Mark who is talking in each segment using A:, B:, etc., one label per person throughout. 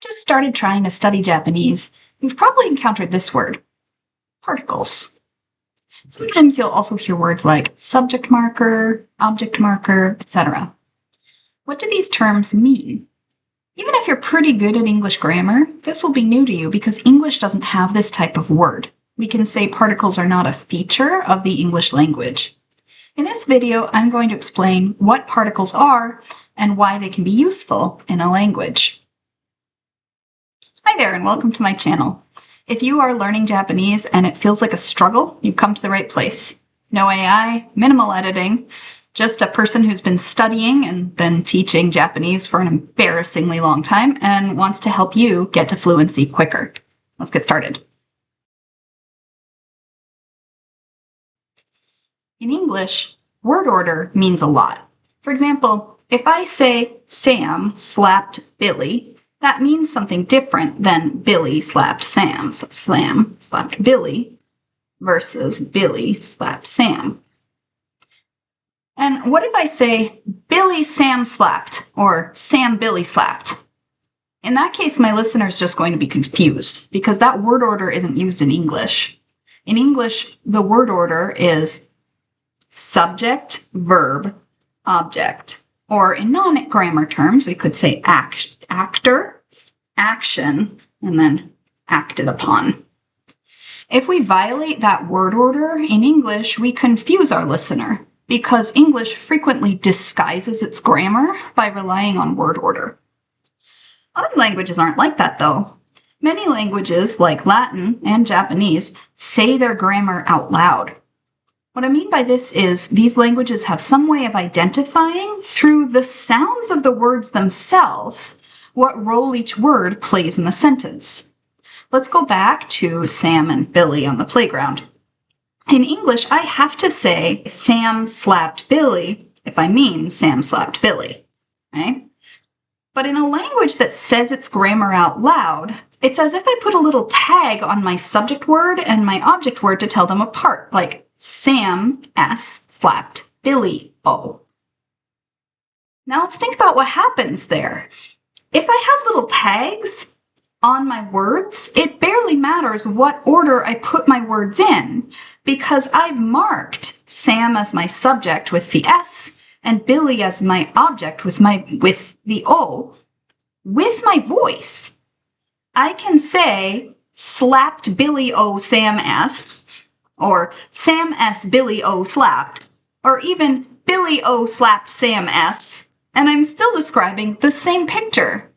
A: just started trying to study Japanese, you've probably encountered this word, particles. Sometimes you'll also hear words like subject marker, object marker, etc. What do these terms mean? Even if you're pretty good at English grammar, this will be new to you because English doesn't have this type of word. We can say particles are not a feature of the English language. In this video, I'm going to explain what particles are and why they can be useful in a language. Hi there and welcome to my channel. If you are learning Japanese and it feels like a struggle, you've come to the right place. No AI, minimal editing, just a person who's been studying and then teaching Japanese for an embarrassingly long time and wants to help you get to fluency quicker. Let's get started. In English, word order means a lot. For example, if I say Sam slapped Billy, that means something different than Billy slapped Sam. So Sam slapped Billy versus Billy slapped Sam. And what if I say Billy Sam slapped or Sam Billy slapped? In that case, my listener is just going to be confused because that word order isn't used in English. In English, the word order is subject, verb, object. Or in non-grammar terms, we could say actor, action, and then acted upon. If we violate that word order in English, we confuse our listener because English frequently disguises its grammar by relying on word order. Other languages aren't like that, though. Many languages, like Latin and Japanese, say their grammar out loud. What I mean by this is these languages have some way of identifying through the sounds of the words themselves what role each word plays in the sentence. Let's go back to Sam and Billy on the playground. In English, I have to say Sam slapped Billy if I mean Sam slapped Billy, right? But in a language that says its grammar out loud, it's as if I put a little tag on my subject word and my object word to tell them apart, like Sam S slapped Billy O. Now let's think about what happens there. If I have little tags on my words, it barely matters what order I put my words in because I've marked Sam as my subject with the S and Billy as my object with the O with my voice. I can say slapped Billy O Sam S, or Sam S. Billy O. slapped, or even Billy O. slapped Sam S., and I'm still describing the same picture.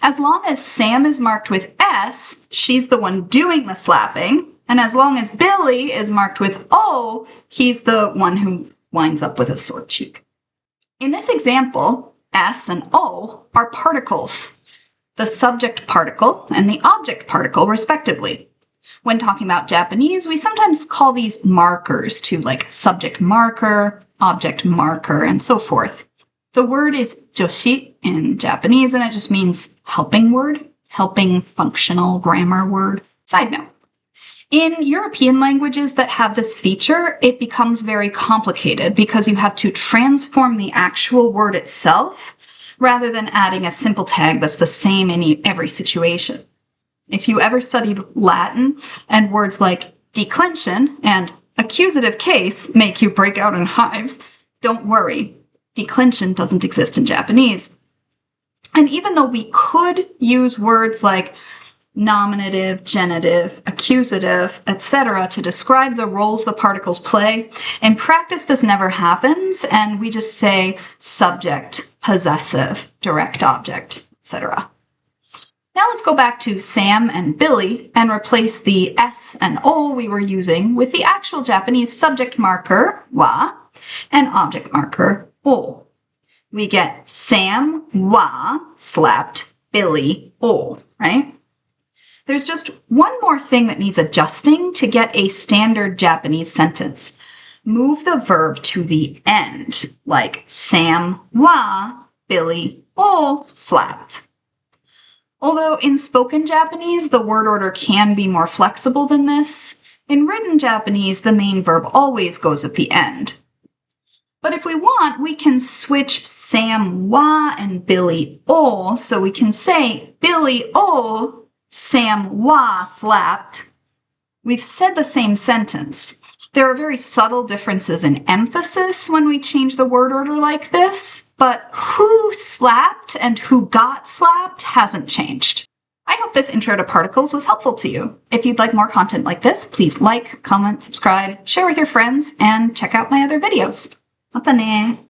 A: As long as Sam is marked with S, she's the one doing the slapping, and as long as Billy is marked with O, he's the one who winds up with a sore cheek. In this example, S and O are particles, the subject particle and the object particle, respectively. When talking about Japanese, we sometimes call these markers too, like subject marker, object marker, and so forth. The word is joshi in Japanese, and it just means helping word, helping functional grammar word. Side note. In European languages that have this feature, it becomes very complicated because you have to transform the actual word itself rather than adding a simple tag that's the same in every situation. If you ever studied Latin and words like declension and accusative case make you break out in hives, don't worry. Declension doesn't exist in Japanese. And even though we could use words like nominative, genitive, accusative, etc. to describe the roles the particles play, in practice this never happens, and we just say subject, possessive, direct object, etc. Now let's go back to Sam and Billy and replace the S and O we were using with the actual Japanese subject marker, wa, and object marker, o. We get Sam wa slapped Billy o, right? There's just one more thing that needs adjusting to get a standard Japanese sentence. Move the verb to the end, like Sam wa Billy o slapped. Although in spoken Japanese, the word order can be more flexible than this, in written Japanese, the main verb always goes at the end. But if we want, we can switch Sam wa and Billy o, so we can say Billy o, Sam wa slapped. We've said the same sentence. There are very subtle differences in emphasis when we change the word order like this, but who slapped and who got slapped hasn't changed. I hope this intro to particles was helpful to you. If you'd like more content like this, please like, comment, subscribe, share with your friends, and check out my other videos. またね